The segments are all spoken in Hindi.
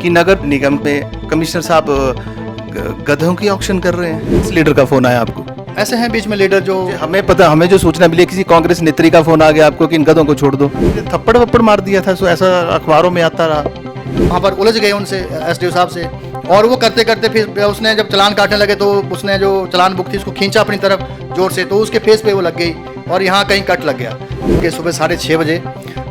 कि नगर निगम पे कमिश्नर साहब गधों की ऑक्शन कर रहे हैं। इस लीडर का फोन आया आपको? ऐसे हैं बीच में लीडर जो हमें पता, हमें जो सूचना मिली किसी कांग्रेस नेत्री का फोन आ गया आपको कि इन गधों को छोड़ दो, थप्पड़ वप्पड़ मार दिया था, सो ऐसा अखबारों में आता रहा। वहाँ पर उलझ गए उनसे एसडीओ साहब से, और वो करते करते फिर उसने जब चालान काटने लगे तो उसने जो चालान बुक थी उसको खींचा अपनी तरफ जोर से, तो उसके फेस पे वो लग गई और यहाँ कहीं कट लग गया। कि सुबह 6:30 बजे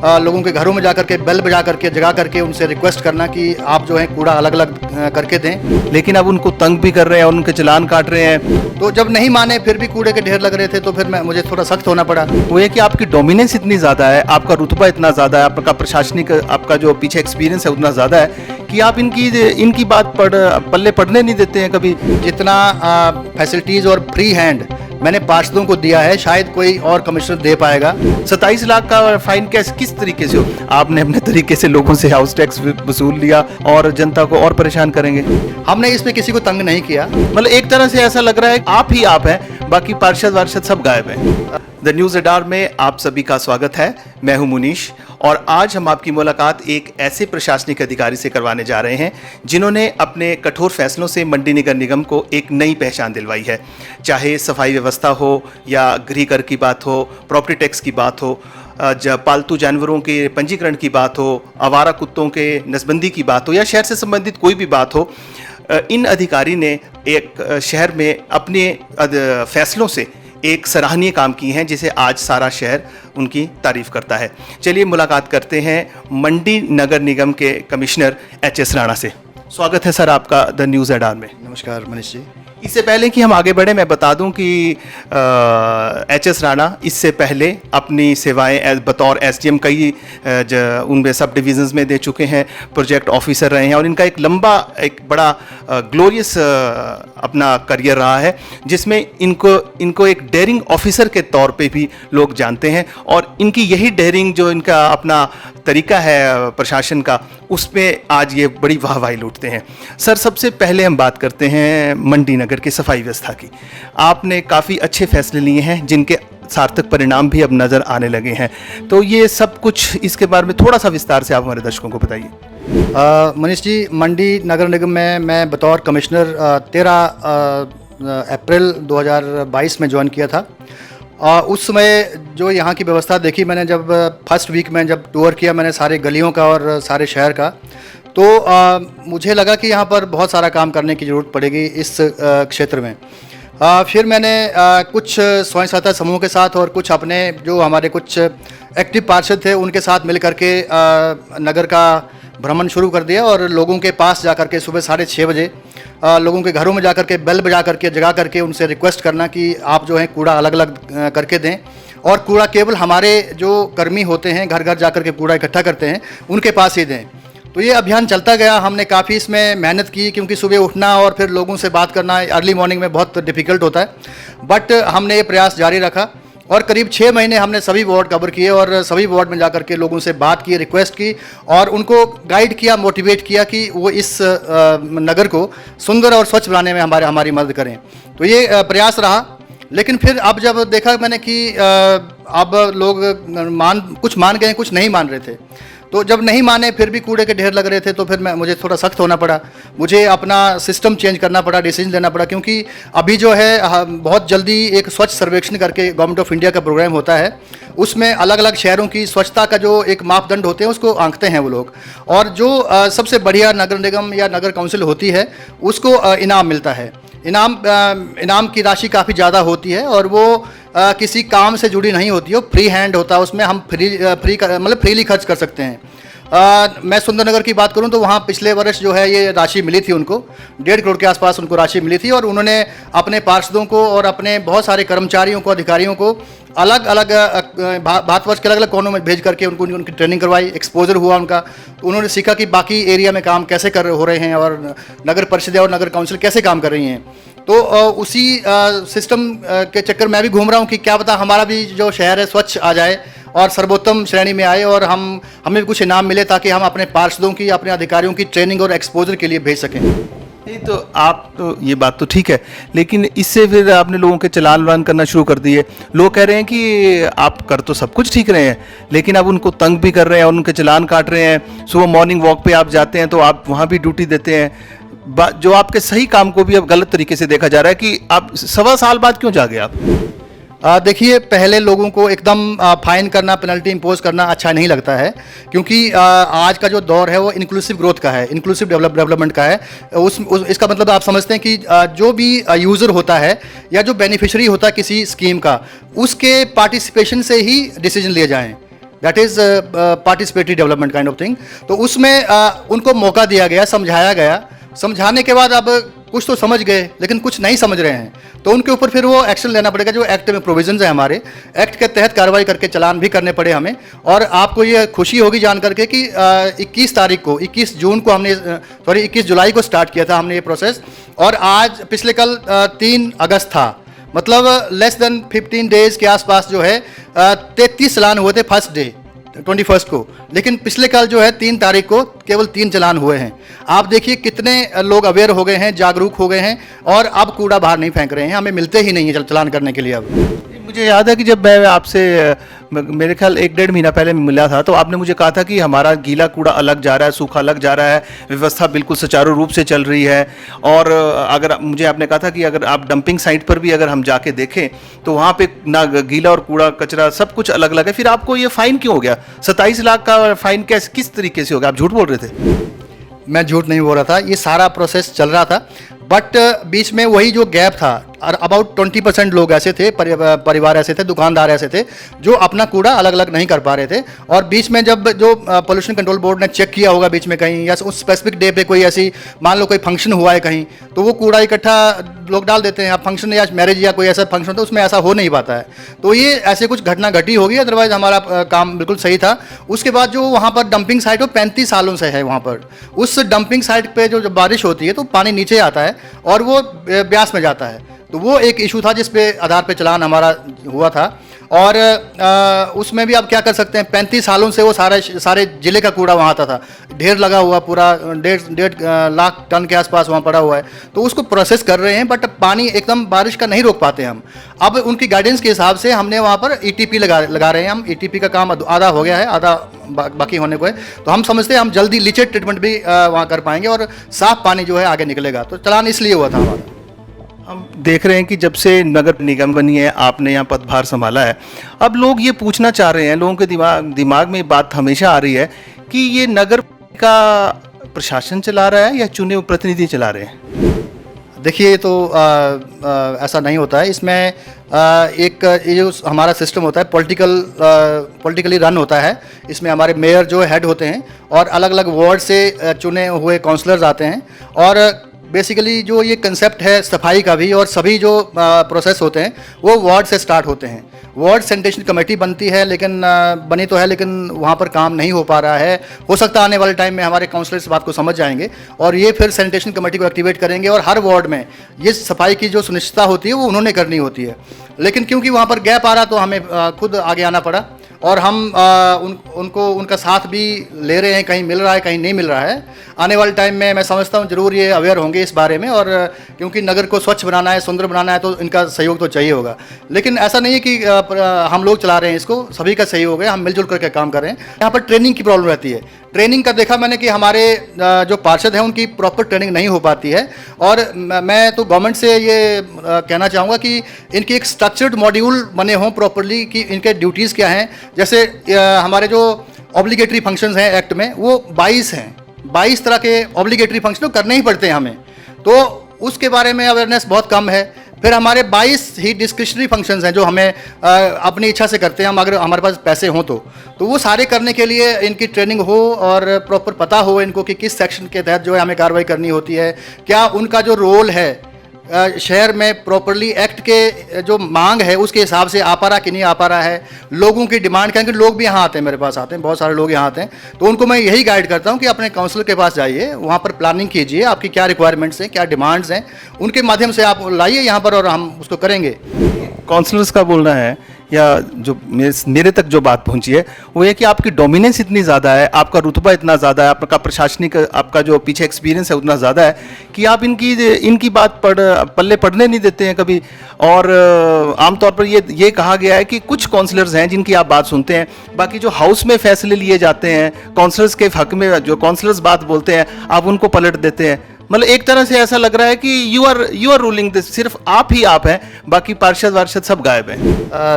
लोगों के घरों में जा करके बेल बजा करके जगा करके उनसे रिक्वेस्ट करना कि आप जो है कूड़ा अलग अलग करके दें, लेकिन अब उनको तंग भी कर रहे हैं और उनके चालान काट रहे हैं। तो जब नहीं माने फिर भी कूड़े के ढेर लग रहे थे तो फिर मुझे थोड़ा सख्त होना पड़ा। वो ये कि आपकी डोमिनेंस इतनी ज़्यादा है, आपका रुतबा इतना ज़्यादा है, आपका प्रशासनिक आपका जो पीछे एक्सपीरियंस है उतना ज़्यादा है कि आप इनकी बात पल्ले पड़ने नहीं देते हैं कभी। जितना फैसिलिटीज़ और फ्री हैंड मैंने पार्षदों को दिया है शायद कोई और कमिश्नर दे पाएगा। 27 लाख का फाइन किस तरीके से हो? आपने अपने तरीके से लोगों से हाउस टैक्स वसूल लिया और जनता को और परेशान करेंगे। हमने इसमें किसी को तंग नहीं किया। मतलब एक तरह से ऐसा लग रहा है आप ही आप हैं, बाकी पार्षद वार्षद सब गायब हैं। द न्यूज़ रडार में आप सभी का स्वागत है। मैं हूं मुनीश और आज हम आपकी मुलाकात एक ऐसे प्रशासनिक अधिकारी से करवाने जा रहे हैं जिन्होंने अपने कठोर फैसलों से मंडी नगर निगम को एक नई पहचान दिलवाई है। चाहे सफाई व्यवस्था हो या गृह कर की बात हो, प्रॉपर्टी टैक्स की बात हो, पालतू जानवरों के पंजीकरण की बात हो, आवारा कुत्तों के नसबंदी की बात हो या शहर से संबंधित कोई भी बात हो, इन अधिकारी ने एक शहर में अपने फैसलों से एक सराहनीय काम की हैं जिसे आज सारा शहर उनकी तारीफ करता है। चलिए मुलाकात करते हैं मंडी नगर निगम के कमिश्नर एच.एस. राणा से। स्वागत है सर आपका द न्यूज़ रडार में। नमस्कार मनीष जी। इससे पहले कि हम आगे बढ़े मैं बता दूं कि एच.एस. राणा इससे पहले अपनी सेवाएं बतौर एसडीएम कई उनमें सब डिविजन्स में दे चुके हैं, प्रोजेक्ट ऑफिसर रहे हैं और इनका एक बड़ा ग्लोरियस अपना करियर रहा है जिसमें इनको एक डेयरिंग ऑफिसर के तौर पे भी लोग जानते हैं और इनकी यही डेयरिंग जो इनका अपना तरीका है प्रशासन का, उस पर आज ये बड़ी वाहवाही लूटते हैं। सर सबसे पहले हम बात करते हैं मंडी नगर की सफाई व्यवस्था की। आपने काफ़ी अच्छे फैसले लिए हैं जिनके सार्थक परिणाम भी अब नज़र आने लगे हैं, तो ये सब कुछ इसके बारे में थोड़ा सा विस्तार से आप हमारे दर्शकों को बताइए। मनीष जी, मंडी नगर निगम में मैं बतौर कमिश्नर 13 अप्रैल 2022 में ज्वाइन किया था। उस समय जो यहाँ की व्यवस्था देखी मैंने, जब फर्स्ट वीक में जब टूर किया मैंने सारे गलियों का और सारे शहर का, तो मुझे लगा कि यहाँ पर बहुत सारा काम करने की ज़रूरत पड़ेगी इस क्षेत्र में। फिर मैंने कुछ स्वयं सहायता समूह के साथ और कुछ अपने जो हमारे कुछ एक्टिव पार्षद थे उनके साथ मिल करके नगर का भ्रमण शुरू कर दिया और लोगों के पास जा करके सुबह 6:30 बजे लोगों के घरों में जा करके बेल बजा करके जगा करके उनसे रिक्वेस्ट करना कि आप जो है कूड़ा अलग अलग करके दें और कूड़ा केवल हमारे जो कर्मी होते हैं घर घर जा करके कूड़ा इकट्ठा करते हैं उनके पास ही दें। तो ये अभियान चलता गया। हमने काफ़ी इसमें मेहनत की क्योंकि सुबह उठना और फिर लोगों से बात करना अर्ली मॉर्निंग में बहुत डिफ़िकल्ट होता है, बट हमने ये प्रयास जारी रखा और करीब 6 महीने हमने सभी वार्ड कवर किए और सभी वार्ड में जाकर के लोगों से बात की, रिक्वेस्ट की और उनको गाइड किया, मोटिवेट किया कि वो इस नगर को सुंदर और स्वच्छ बनाने में हमारी मदद करें। तो ये प्रयास रहा। लेकिन फिर अब जब देखा मैंने कि अब लोग कुछ मान गए, कुछ नहीं मान रहे थे, तो जब नहीं माने फिर भी कूड़े के ढेर लग रहे थे तो फिर मुझे थोड़ा सख्त होना पड़ा। मुझे अपना सिस्टम चेंज करना पड़ा, डिसीजन लेना पड़ा, क्योंकि अभी जो है बहुत जल्दी एक स्वच्छ सर्वेक्षण करके गवर्नमेंट ऑफ इंडिया का प्रोग्राम होता है, उसमें अलग अलग शहरों की स्वच्छता का जो एक मापदंड होते हैं उसको आंकते हैं वो लोग, और जो सबसे बढ़िया नगर निगम या नगर काउंसिल होती है उसको इनाम मिलता है। इनाम की राशि काफ़ी ज़्यादा होती है और वो किसी काम से जुड़ी नहीं होती है, फ्री हैंड होता है, उसमें हम फ्रीली खर्च कर सकते हैं। मैं सुंदरनगर की बात करूं तो वहाँ पिछले वर्ष जो है ये राशि मिली थी उनको, 1.5 करोड़ के आसपास उनको राशि मिली थी और उन्होंने अपने पार्षदों को और अपने बहुत सारे कर्मचारियों को, अधिकारियों को अलग अलग भारतवर्ष के अलग अलग कोनों में भेज करके उनकी ट्रेनिंग करवाई, एक्सपोजर हुआ उनका। तो उन्होंने सीखा कि बाकी एरिया में काम कैसे हो रहे हैं और नगर परिषद और नगर काउंसिल कैसे काम कर रही हैं। तो उसी सिस्टम के चक्कर में भी घूम रहा हूँ कि क्या पता हमारा भी जो शहर है स्वच्छ आ जाए और सर्वोत्तम श्रेणी में आए और हमें कुछ इनाम मिले ताकि हम अपने पार्षदों की, अपने अधिकारियों की ट्रेनिंग और एक्सपोजर के लिए भेज सकें। नहीं तो आप तो ये बात तो ठीक है, लेकिन इससे फिर आपने लोगों के चालान वालान करना शुरू कर दिए। लोग कह रहे हैं कि आप कर तो सब कुछ ठीक रहे हैं, लेकिन अब उनको तंग भी कर रहे हैं और उनके चालान काट रहे हैं। सुबह मॉर्निंग वॉक पे आप जाते हैं तो आप वहाँ भी ड्यूटी देते हैं, जो आपके सही काम को भी अब गलत तरीके से देखा जा रहा है कि आप 1.25 साल बाद क्यों जागे आप? देखिए, पहले लोगों को एकदम फाइन करना, पेनल्टी इम्पोज करना अच्छा नहीं लगता है, क्योंकि आज का जो दौर है वो इंक्लूसिव ग्रोथ का है, इंक्लूसिव डेवलपमेंट का है। इसका मतलब आप समझते हैं कि जो भी यूज़र होता है या जो बेनिफिशियरी होता है किसी स्कीम का, उसके पार्टिसिपेशन से ही डिसीजन लिए जाएँ। That is participatory development kind of thing. तो उसमें उनको मौका दिया गया, समझाया गया। समझाने के बाद अब कुछ तो समझ गए, लेकिन कुछ नहीं समझ रहे हैं, तो उनके ऊपर फिर वो एक्शन लेना पड़ेगा। जो एक्ट में प्रोविजंस है, हमारे एक्ट के तहत कार्रवाई करके चालान भी करने पड़े हमें। और आपको ये खुशी होगी जान करके कि 21 जून को हमने 21 जुलाई को स्टार्ट किया था हमने ये प्रोसेस, और आज पिछले कल 3 अगस्त था। मतलब लेस देन 15 डेज़ के आसपास जो है 33 चालान हुए थे फर्स्ट डे 21 को, लेकिन पिछले कल जो है 3 तारीख को केवल 3 चालान हुए हैं। आप देखिए कितने लोग अवेयर हो गए हैं, जागरूक हो गए हैं, और अब कूड़ा बाहर नहीं फेंक रहे हैं, हमें मिलते ही नहीं है चालान करने के लिए अब। मुझे याद है कि जब मैं आपसे मेरे ख्याल 1-1.5 महीना पहले मिला था, तो आपने मुझे कहा था कि हमारा गीला कूड़ा अलग जा रहा है, सूखा अलग जा रहा है, व्यवस्था बिल्कुल सुचारू रूप से चल रही है। और अगर मुझे आपने कहा था कि अगर आप डंपिंग साइट पर भी अगर हम जाके देखें तो वहाँ पे ना गीला और कूड़ा कचरा सब कुछ अलग अलग है। फिर आपको ये फाइन क्यों हो गया? 27 लाख का फाइन किस तरीके से हो गया? आप झूठ बोल रहे थे? मैं झूठ नहीं बोल रहा था, ये सारा प्रोसेस चल रहा था, बट बीच में वही जो गैप था, और अबाउट 20% लोग ऐसे थे, परिवार ऐसे थे, दुकानदार ऐसे थे जो अपना कूड़ा अलग अलग नहीं कर पा रहे थे। और बीच में जब जो पोल्यूशन कंट्रोल बोर्ड ने चेक किया होगा बीच में कहीं, या उस स्पेसिफिक डे पे कोई ऐसी, मान लो कोई फंक्शन हुआ है कहीं, तो वो कूड़ा इकट्ठा लोग डाल देते हैं। अब फंक्शन या मैरिज या कोई ऐसा फंक्शन होता है, उसमें ऐसा हो नहीं पाता है। तो ये ऐसे कुछ घटना घटी होगी, अदरवाइज हमारा काम बिल्कुल सही था। उसके बाद जो वहाँ पर डंपिंग साइट, वो 35 सालों से है वहाँ पर। उस डंपिंग साइट पे जो बारिश होती है तो पानी नीचे आता है और वो ब्यास में जाता है। तो वो एक इशू था जिस पे आधार पे चालान हमारा हुआ था। और उसमें भी आप क्या कर सकते हैं, 35 सालों से वो सारे ज़िले का कूड़ा वहाँ आता था, ढेर लगा हुआ, पूरा 1.5 लाख टन के आसपास वहाँ पड़ा हुआ है। तो उसको प्रोसेस कर रहे हैं, बट पानी एकदम बारिश का नहीं रोक पाते हम। अब उनकी गाइडेंस के हिसाब से हमने वहाँ पर ETP लगा रहे हैं हम। ETP का काम आधा हो गया है, आधा बाकी होने को है। तो हम समझते हैं हम जल्दी लीचेड ट्रीटमेंट भी वहाँ कर पाएंगे और साफ पानी जो है आगे निकलेगा। तो चालान इसलिए हुआ था हमारा। हम देख रहे हैं कि जब से नगर निगम बनी है, आपने यहाँ पदभार संभाला है, अब लोग ये पूछना चाह रहे हैं, लोगों के दिमाग में बात हमेशा आ रही है कि ये नगर का प्रशासन चला रहा है या चुने हुए प्रतिनिधि चला रहे हैं? देखिए, तो ऐसा नहीं होता है। इसमें ये जो हमारा सिस्टम होता है पॉलिटिकली रन होता है। इसमें हमारे मेयर जो हेड होते हैं और अलग अलग वार्ड से चुने हुए काउंसलर्स आते हैं। और बेसिकली जो ये कंसेप्ट है सफाई का भी, और सभी जो प्रोसेस होते हैं वो वार्ड से स्टार्ट होते हैं। वार्ड सैनिटेशन कमेटी बनती है, लेकिन बनी तो है, लेकिन वहाँ पर काम नहीं हो पा रहा है। हो सकता है आने वाले टाइम में हमारे काउंसलर इस बात को समझ जाएंगे और ये फिर सैनिटेशन कमेटी को एक्टिवेट करेंगे, और हर वार्ड में ये सफाई की जो सुनिश्चितता होती है वो उन्होंने करनी होती है। लेकिन क्योंकि वहाँ पर गैप आ रहा, तो हमें खुद आगे आना पड़ा, और हम उनको उनका साथ भी ले रहे हैं। कहीं मिल रहा है, कहीं नहीं मिल रहा है। आने वाले टाइम में मैं समझता हूँ ज़रूर ये अवेयर होंगे इस बारे में, और क्योंकि नगर को स्वच्छ बनाना है, सुंदर बनाना है, तो इनका सहयोग तो चाहिए होगा। लेकिन ऐसा नहीं है कि हम लोग चला रहे हैं इसको, सभी का सहयोग है, हम मिलजुल करके काम कर रहे हैं। यहाँ पर ट्रेनिंग की प्रॉब्लम रहती है। ट्रेनिंग का देखा मैंने कि हमारे जो पार्षद हैं उनकी प्रॉपर ट्रेनिंग नहीं हो पाती है। और मैं तो गवर्नमेंट से ये कहना चाहूँगा कि इनकी एक स्ट्रक्चर्ड मॉड्यूल बने हों प्रॉपरली, कि इनके ड्यूटीज़ क्या हैं। जैसे हमारे जो ऑब्लिगेटरी फंक्शंस हैं एक्ट में, वो 22 हैं। 22 तरह के ऑब्लिगेटरी फंक्शन करने ही पड़ते हैं हमें, तो उसके बारे में अवेयरनेस बहुत कम है। फिर हमारे 22 ही डिस्क्रिशनरी फंक्शंस हैं जो हमें अपनी इच्छा से करते हैं हम, अगर हमारे पास पैसे हों तो वो सारे करने के लिए इनकी ट्रेनिंग हो और प्रॉपर पता हो इनको कि किस सेक्शन के तहत जो है हमें कार्रवाई करनी होती है, क्या उनका जो रोल है शहर में प्रॉपरली एक्ट के जो मांग है उसके हिसाब से आ पा रहा कि नहीं आ पा रहा है। लोगों की डिमांड, क्योंकि लोग भी यहाँ आते हैं, मेरे पास आते हैं, बहुत सारे लोग यहाँ आते हैं, तो उनको मैं यही गाइड करता हूँ कि अपने काउंसलर के पास जाइए, वहाँ पर प्लानिंग कीजिए, आपकी क्या रिक्वायरमेंट्स हैं, क्या डिमांड्स हैं, उनके माध्यम से आप लाइए यहाँ पर और हम उसको करेंगे। काउंसलर्स का बोलना है या जो मेरे तक जो बात पहुंची है वो ये कि आपकी डोमिनेंस इतनी ज़्यादा है, आपका रुतबा इतना ज़्यादा है, आपका प्रशासनिक आपका जो पीछे एक्सपीरियंस है उतना ज़्यादा है कि आप इनकी बात पल्ले पढ़ने नहीं देते हैं कभी। और आमतौर पर ये कहा गया है कि कुछ काउंसलर्स हैं जिनकी आप बात सुनते हैं, बाकी जो हाउस में फैसले लिए जाते हैं काउंसलर्स के हक में, जो काउंसलर्स बात बोलते हैं आप उनको पलट देते हैं। मतलब एक तरह से ऐसा लग रहा है कि यू आर रूलिंग दिस, सिर्फ आप ही आप हैं, बाकी पार्षद वार्षद सब गायब हैं।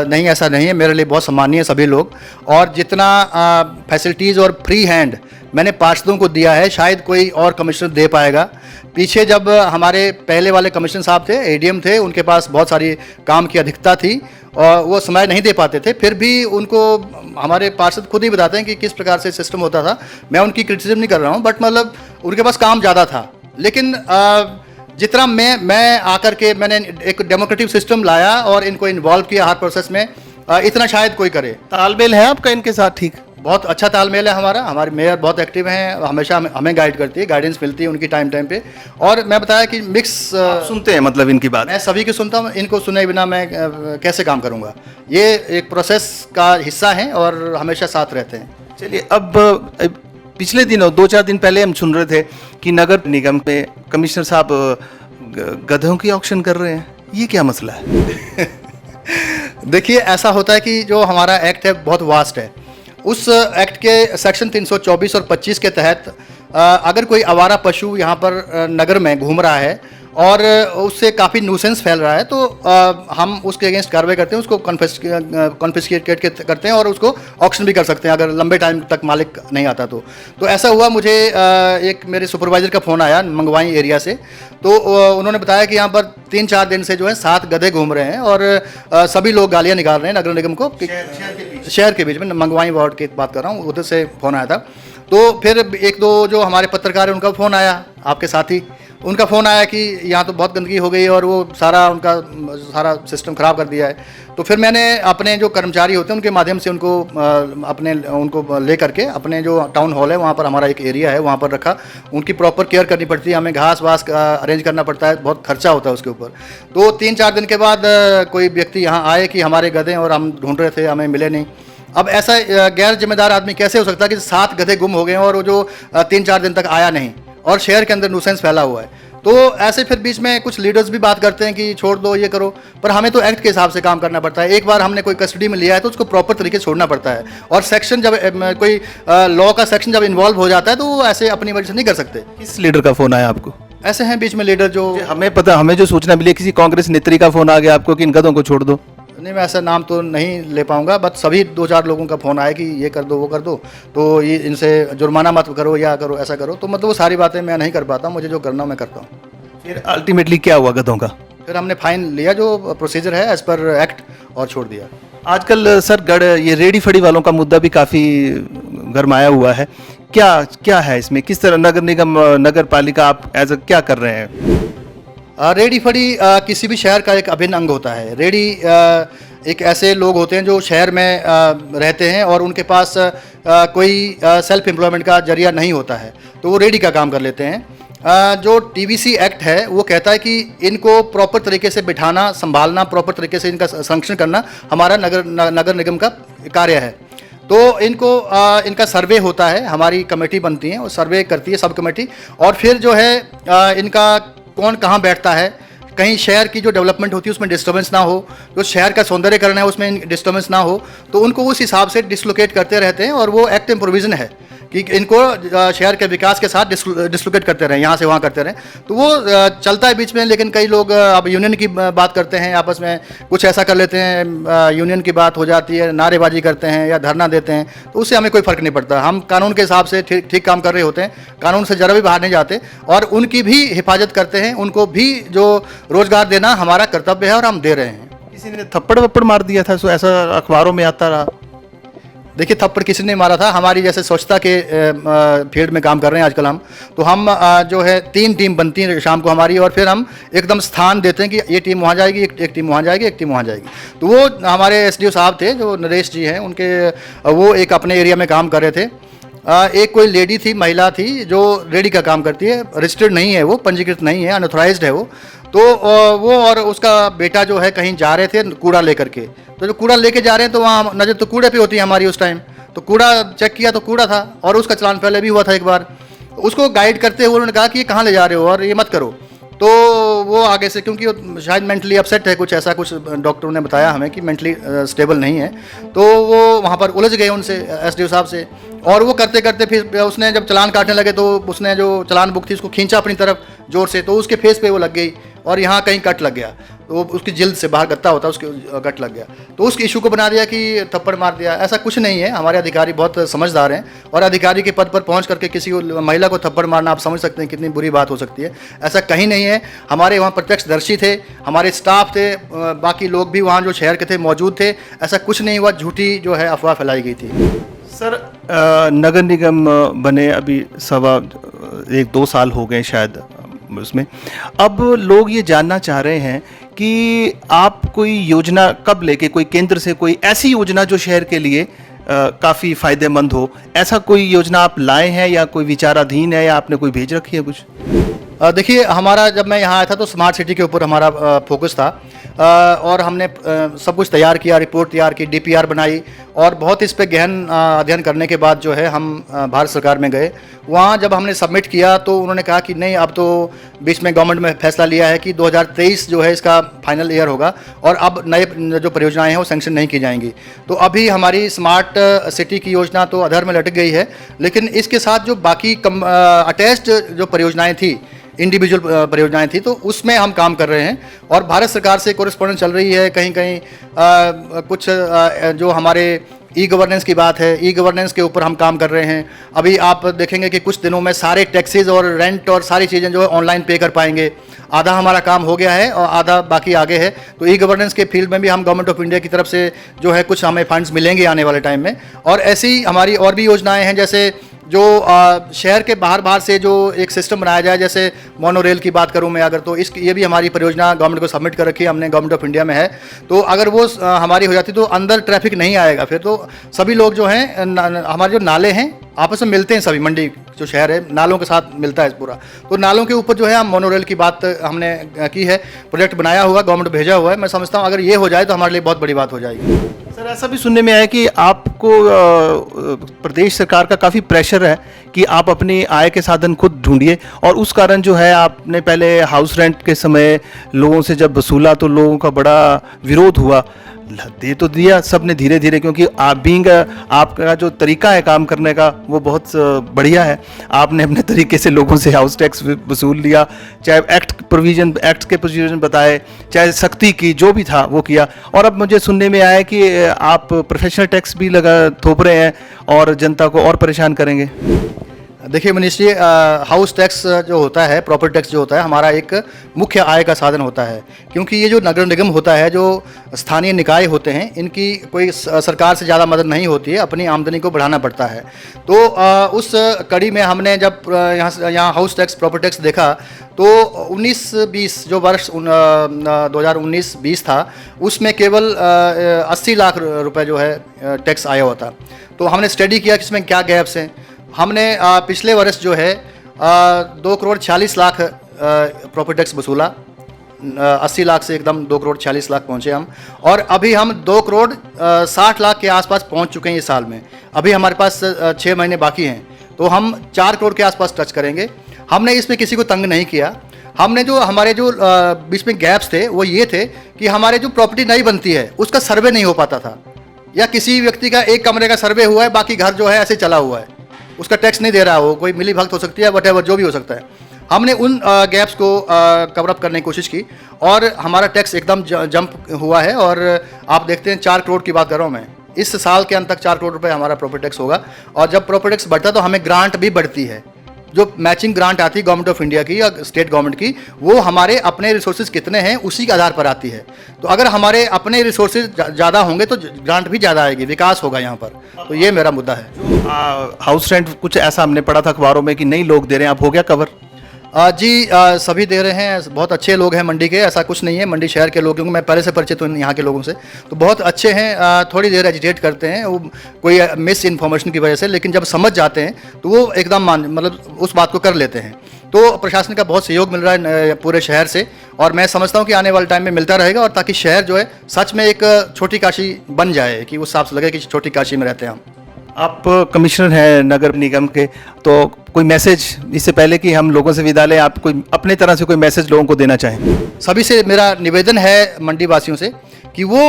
नहीं, ऐसा नहीं है। मेरे लिए बहुत सम्मानीय है सभी लोग, और जितना फैसिलिटीज़ और फ्री हैंड मैंने पार्षदों को दिया है शायद कोई और कमिश्नर दे पाएगा। पीछे जब हमारे पहले वाले कमिश्नर साहब थे, एडीएम थे, उनके पास बहुत सारी काम की अधिकता थी और वो समय नहीं दे पाते थे, फिर भी उनको हमारे पार्षद खुद ही बताते हैं कि किस प्रकार से सिस्टम होता था। मैं उनकी क्रिटिसिज्म नहीं कर रहा हूँ, बट मतलब उनके पास काम ज़्यादा था। लेकिन जितना मैं आकर के मैंने एक डेमोक्रेटिक सिस्टम लाया और इनको इन्वॉल्व किया हर प्रोसेस में, इतना शायद कोई करे। तालमेल है आपका इनके साथ? ठीक, बहुत अच्छा तालमेल है हमारा। हमारे मेयर बहुत एक्टिव हैं, हमेशा हमें गाइड करती है, गाइडेंस मिलती है उनकी टाइम पे। और मैं बताया कि मिक्स सुनते हैं, मतलब इनकी बात मैं सभी की सुनता हूँ, इनको सुने बिना मैं कैसे काम करूँगा। ये एक प्रोसेस का हिस्सा हैं और हमेशा साथ रहते हैं। चलिए, अब पिछले दिनों 2-4 दिन पहले हम सुन रहे थे कि नगर निगम पे कमिश्नर साहब गधों की ऑक्शन कर रहे हैं, ये क्या मसला है? देखिए, ऐसा होता है कि जो हमारा एक्ट है बहुत वास्ट है। उस एक्ट के सेक्शन 324 और 25 के तहत अगर कोई आवारा पशु यहाँ पर नगर में घूम रहा है और उससे काफ़ी न्यूसेंस फैल रहा है, तो हम उसके अगेंस्ट कार्रवाई करते हैं, उसको कॉन्फिस्केट करते हैं और उसको ऑक्शन भी कर सकते हैं अगर लंबे टाइम तक मालिक नहीं आता तो ऐसा हुआ। मुझे एक मेरे सुपरवाइज़र का फ़ोन आया मंगवाई एरिया से, तो उन्होंने बताया कि यहाँ पर 3-4 दिन से जो है 7 गधे घूम रहे हैं और सभी लोग गालियाँ निकाल रहे हैं नगर निगम को। शहर के बीच में, मंगवाई वार्ड की बात कर रहा हूँ, उधर से फ़ोन आया था। तो फिर 1-2 जो हमारे पत्रकार हैं उनका फ़ोन आया, आपके साथी, उनका फ़ोन आया कि यहाँ तो बहुत गंदगी हो गई और वो उनका सारा सिस्टम ख़राब कर दिया है। तो फिर मैंने अपने जो कर्मचारी होते हैं उनके माध्यम से उनको ले करके अपने जो टाउन हॉल है वहाँ पर, हमारा एक एरिया है वहाँ पर रखा। उनकी प्रॉपर केयर करनी पड़ती है, हमें घास वास अरेंज करना पड़ता है, बहुत खर्चा होता है उसके ऊपर। तो 3-4 दिन के बाद कोई व्यक्ति यहाँ आए कि हमारे गधे, और हम ढूंढ रहे थे, हमें मिले नहीं। अब ऐसा गैर जिम्मेदार आदमी कैसे हो सकता है कि 7 गधे गुम हो गए और वो जो 3-4 दिन तक आया नहीं, और शहर के अंदर न्यूसेंस फैला हुआ है। तो ऐसे फिर बीच में कुछ लीडर्स भी बात करते हैं कि छोड़ दो, ये करो, पर हमें तो एक्ट के हिसाब से काम करना पड़ता है। एक बार हमने कोई कस्टडी में लिया है तो उसको प्रॉपर तरीके से छोड़ना पड़ता है, और सेक्शन जब कोई लॉ का सेक्शन जब इन्वॉल्व हो जाता है तो वो ऐसे अपनी वजह से नहीं कर सकते। किस लीडर का फ़ोन आया आपको? ऐसे हैं बीच में लीडर जो हमें जो सूचना मिली, किसी कांग्रेस नेत्री का फ़ोन आ गया आपको कि इन गधों को छोड़ दो? नहीं, मैं ऐसा नाम तो नहीं ले पाऊंगा, बट सभी 2-4 लोगों का फ़ोन आया कि ये कर दो, वो कर दो, तो ये इनसे जुर्माना मत करो, या करो, ऐसा करो। तो मतलब वो सारी बातें मैं नहीं कर पाता, मुझे जो करना मैं करता हूँ। फिर अल्टीमेटली क्या हुआ गधों का? फिर हमने फाइन लिया जो प्रोसीजर है एज पर एक्ट, और छोड़ दिया। आजकल सर ये रेडी फड़ी वालों का मुद्दा भी काफ़ी गरमाया हुआ है, क्या है इसमें? किस तरह नगर निगम, नगर पालिका आप एज अ क्या कर रहे हैं? रेडी फड़ी किसी भी शहर का एक अभिन्न अंग होता है। रेडी एक ऐसे लोग होते हैं जो शहर में रहते हैं और उनके पास कोई सेल्फ एम्प्लॉयमेंट का जरिया नहीं होता है, तो वो रेडी का काम कर लेते हैं। जो टीबीसी एक्ट है वो कहता है कि इनको प्रॉपर तरीके से बिठाना, संभालना, प्रॉपर तरीके से इनका संरक्षण करना हमारा नगर निगम का कार्य है। तो इनका सर्वे होता है, हमारी कमेटी बनती है और सर्वे करती है सब कमेटी, और फिर जो है इनका कौन कहाँ बैठता है, कहीं शहर की जो डेवलपमेंट होती है उसमें डिस्टर्बेंस ना हो, जो शहर का सौंदर्यकरण है उसमें डिस्टर्बेंस ना हो, तो उनको उस हिसाब से डिसलोकेट करते रहते हैं। और वो एक्ट में प्रोविज़न है कि इनको शहर के विकास के साथ डिसलोकेट करते रहें, यहाँ से वहाँ करते रहें। तो वो चलता है बीच में, लेकिन कई लोग अब यूनियन की बात करते हैं, आपस में कुछ ऐसा कर लेते हैं, यूनियन की बात हो जाती है, नारेबाजी करते हैं या धरना देते हैं, तो उससे हमें कोई फ़र्क नहीं पड़ता। हम कानून के हिसाब से ठीक काम कर रहे होते हैं, कानून से ज़रा भी बाहर नहीं जाते, और उनकी भी हिफाजत करते हैं। उनको भी जो रोज़गार देना हमारा कर्तव्य है और हम दे रहे हैं। किसी ने थप्पड़ वप्पड़ मार दिया था, सो ऐसा अखबारों में आता रहा। देखिए, थप्पड़ किसी ने मारा था? हमारी जैसे स्वच्छता के फील्ड में काम कर रहे हैं आजकल हम, तो हम जो है 3 टीम बनती हैं शाम को हमारी, और फिर हम एकदम स्थान देते हैं कि ये टीम वहाँ जाएगी, एक टीम वहाँ जाएगी, एक टीम वहाँ जाएगी। तो वो हमारे एसडीओ साहब थे जो नरेश जी हैं, वो एक अपने एरिया में काम कर रहे थे। एक कोई लेडी थी, महिला थी, जो रेडी का काम करती है, रजिस्टर्ड नहीं है, वो पंजीकृत नहीं है, अनऑथराइज्ड है वो। तो वो और उसका बेटा जो है कहीं जा रहे थे कूड़ा लेकर के, तो जो कूड़ा लेके जा रहे हैं तो वहाँ नज़र तो कूड़े पे होती है हमारी उस टाइम। तो कूड़ा चेक किया तो कूड़ा था, और उसका चालान पहले भी हुआ था एक बार। उसको गाइड करते हुए उन्होंने कहा कि ये कहाँ ले जा रहे हो और ये मत करो। तो वो आगे से, क्योंकि वो शायद मेंटली अपसेट है, कुछ ऐसा कुछ डॉक्टरों ने बताया हमें कि मेंटली स्टेबल नहीं है, तो वो वहाँ पर उलझ गए उनसे, एसडीओ साहब से। और वो करते करते फिर उसने जब चालान काटने लगे तो उसने जो चालान बुक थी उसको खींचा अपनी तरफ ज़ोर से, तो उसके फेस पे वो लग गई और यहाँ कहीं कट लग गया। तो उसकी जिल्द से बाहर गत्ता होता है, उसके कट लग गया। तो उस इशू को बना दिया कि थप्पड़ मार दिया। ऐसा कुछ नहीं है, हमारे अधिकारी बहुत समझदार हैं, और अधिकारी के पद पर पहुंच करके किसी को, महिला को थप्पड़ मारना आप समझ सकते हैं कितनी बुरी बात हो सकती है। ऐसा कहीं नहीं है। हमारे वहाँ प्रत्यक्षदर्शी थे, हमारे स्टाफ थे, बाकी लोग भी वहाँ जो शहर के थे मौजूद थे। ऐसा कुछ नहीं हुआ, झूठी जो है अफवाह फैलाई गई थी। सर, नगर निगम बने अभी 1-2 साल हो गए शायद उसमें। अब लोग ये जानना चाह रहे हैं कि आप कोई योजना कब लेके, कोई केंद्र से कोई ऐसी योजना जो शहर के लिए काफ़ी फ़ायदेमंद हो, ऐसा कोई योजना आप लाए हैं या कोई विचाराधीन है या आपने कोई भेज रखी है कुछ? देखिए, हमारा जब मैं यहाँ आया था तो स्मार्ट सिटी के ऊपर हमारा फोकस था, और हमने सब कुछ तैयार किया, रिपोर्ट तैयार की, डीपीआर बनाई, और बहुत इस पे गहन अध्ययन करने के बाद जो है हम भारत सरकार में गए। वहाँ जब हमने सबमिट किया तो उन्होंने कहा कि नहीं, अब तो बीच में गवर्नमेंट में फैसला लिया है कि 2023 जो है इसका फाइनल ईयर होगा, और अब नए जो परियोजनाएं हैं वो सैंक्शन नहीं की जाएंगी। तो अभी हमारी स्मार्ट सिटी की योजना तो अधर में लटक गई है, लेकिन इसके साथ जो बाकी अटैच्ड जो परियोजनाएँ थी, इंडिविजुअल परियोजनाएं थी, तो उसमें हम काम कर रहे हैं। और भारत सरकार से कोरेस्पॉन्डेंस चल रही है, कहीं कहीं कुछ जो हमारे ई गवर्नेंस की बात है, ई गवर्नेंस के ऊपर हम काम कर रहे हैं। अभी आप देखेंगे कि कुछ दिनों में सारे टैक्सेस और रेंट और सारी चीज़ें जो है ऑनलाइन पे कर पाएंगे। आधा हमारा काम हो गया है और आधा बाकी आगे है। तो ई गवर्नेंस के फील्ड में भी हम गवर्नमेंट ऑफ इंडिया की तरफ से जो है कुछ हमें फंड्स मिलेंगे आने वाले टाइम में। और ऐसी हमारी और भी योजनाएँ हैं, जैसे जो शहर के बाहर से जो एक सिस्टम बनाया जाए, जैसे मोनोरेल की बात करूं मैं अगर, तो ये भी हमारी परियोजना गवर्नमेंट को सबमिट कर रखी है हमने, गवर्नमेंट ऑफ इंडिया में है। तो अगर वो हमारी हो जाती तो अंदर ट्रैफिक नहीं आएगा, फिर तो सभी लोग जो हैं, हमारे जो नाले हैं आपस में मिलते हैं, सभी मंडी जो शहर है नालों के साथ मिलता है पूरा। तो नालों के ऊपर जो है हम मोनोरेल की बात हमने की है, प्रोजेक्ट बनाया हुआ, गवर्नमेंट भेजा हुआ है। मैं समझता हूँ अगर ये हो जाए तो हमारे लिए बहुत बड़ी बात हो जाएगी। सर, ऐसा भी सुनने में आया कि आपको प्रदेश सरकार का काफ़ी प्रेशर है कि आप अपनी आय के साधन खुद ढूंढिए, और उस कारण जो है आपने पहले हाउस रेंट के समय लोगों से जब वसूला तो लोगों का बड़ा विरोध हुआ। दे तो दिया सबने धीरे धीरे, क्योंकि आपका जो तरीका है काम करने का वो बहुत बढ़िया है। आपने अपने तरीके से लोगों से हाउस टैक्स वसूल लिया, चाहे एक्ट के प्रोविजन बताए, चाहे सख्ती की, जो भी था वो किया। और अब मुझे सुनने में आया कि आप प्रोफेशनल टैक्स भी थोप रहे हैं और जनता को और परेशान करेंगे। देखिए मनीष जी, हाउस टैक्स जो होता है, प्रॉपर्टी टैक्स जो होता है, हमारा एक मुख्य आय का साधन होता है। क्योंकि ये जो नगर निगम होता है, जो स्थानीय निकाय होते हैं, इनकी कोई सरकार से ज़्यादा मदद नहीं होती है, अपनी आमदनी को बढ़ाना पड़ता है। तो उस कड़ी में हमने जब यहाँ हाउस टैक्स, प्रॉपर्टी टैक्स देखा, तो 19-20 जो वर्ष 2019-20 था, उसमें केवल 80 लाख रुपए जो है टैक्स आया हुआ था। तो हमने स्टडी किया कि इसमें क्या गैप्स हैं। हमने पिछले वर्ष जो है 2,46,00,000 प्रॉपर्टी टैक्स वसूला। 80 लाख से एकदम 2,46,00,000 पहुँचे हम, और अभी हम 2,60,00,000 के आसपास पहुँच चुके हैं इस साल में। अभी हमारे पास 6 महीने बाकी हैं, तो हम 4 करोड़ के आसपास टच करेंगे। हमने इसमें किसी को तंग नहीं किया। हमने जो हमारे जो बीच में गैप्स थे वो ये थे कि हमारे जो प्रॉपर्टी नई बनती है उसका सर्वे नहीं हो पाता था, या किसी व्यक्ति का एक कमरे का सर्वे हुआ है, बाकी घर जो है ऐसे चला हुआ है, उसका टैक्स नहीं दे रहा हो, कोई मिली भगत हो सकती है, वट एवर जो भी हो सकता है। हमने उन गैप्स को कवर अप करने की कोशिश की, और हमारा टैक्स एकदम जंप हुआ है। और आप देखते हैं 4 करोड़ की बात कर रहा हूँ मैं, इस साल के अंत तक 4 करोड़ रुपए हमारा प्रॉपर्टी टैक्स होगा। और जब प्रॉपर्टी टैक्स बढ़ता है तो हमें ग्रांट भी बढ़ती है, जो मैचिंग ग्रांट आती है गवर्नमेंट ऑफ इंडिया की या स्टेट गवर्नमेंट की, वो हमारे अपने रिसोर्सेज कितने हैं उसी के आधार पर आती है। तो अगर हमारे अपने रिसोर्सेज ज़्यादा होंगे तो ग्रांट भी ज़्यादा आएगी, विकास होगा यहाँ पर। तो ये मेरा मुद्दा है। हाउस रेंट कुछ ऐसा हमने पढ़ा था अखबारों में कि नई लोग दे रहे हैं, आप हो गया कवर? जी, सभी दे रहे हैं, बहुत अच्छे लोग हैं मंडी के, ऐसा कुछ नहीं है। मंडी शहर के लोग, क्योंकि मैं पहले से परिचित हूँ यहाँ के लोगों से, तो बहुत अच्छे हैं। थोड़ी देर एजिटेट करते हैं वो कोई मिस इन्फॉर्मेशन की वजह से, लेकिन जब समझ जाते हैं तो वो एकदम मतलब उस बात को कर लेते हैं। तो प्रशासन का बहुत सहयोग मिल रहा है पूरे शहर से, और मैं समझता हूँ कि आने वाले टाइम में मिलता रहेगा, और ताकि शहर जो है सच में एक छोटी काशी बन जाए, कि उस हिसाब से लगे कि छोटी काशी में रहते हैं हम। आप कमिश्नर हैं नगर निगम के, तो कोई मैसेज इससे पहले कि हम लोगों से विदा लें, आप कोई अपने तरह से कोई मैसेज लोगों को देना चाहें? सभी से मेरा निवेदन है मंडी वासियों से कि वो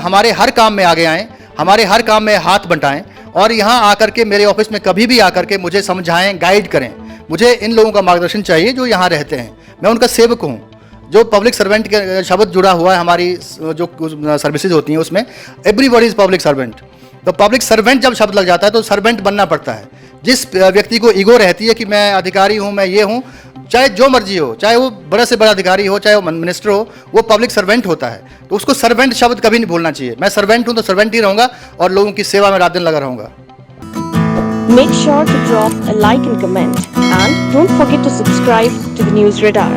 हमारे हर काम में आगे आएँ, हमारे हर काम में हाथ बंटाएं, और यहाँ आकर के मेरे ऑफिस में कभी भी आकर के मुझे समझाएं, गाइड करें। मुझे इन लोगों का मार्गदर्शन चाहिए जो यहाँ रहते हैं, मैं उनका सेवक हूँ। जो पब्लिक सर्वेंट के शब्द जुड़ा हुआ है हमारी जो सर्विसेज होती हैं उसमें, एवरीबॉडी इज पब्लिक सर्वेंट। तो पब्लिक सर्वेंट जब शब्द लग जाता है तो सर्वेंट बनना पड़ता है। जिस व्यक्ति को ईगो रहती है कि मैं अधिकारी हूँ, मैं ये हूँ, चाहे जो मर्जी हो, चाहे वो बड़ा से बड़ा अधिकारी हो, चाहे वो मिनिस्टर हो, वो पब्लिक सर्वेंट होता है। तो उसको सर्वेंट शब्द कभी नहीं भूलना चाहिए। मैं सर्वेंट हूँ तो सर्वेंट ही रहूँगा, और लोगों की सेवा में रात दिन लगा रहूँगा। Make sure to drop a like and comment, and don't forget to subscribe to the News Radar.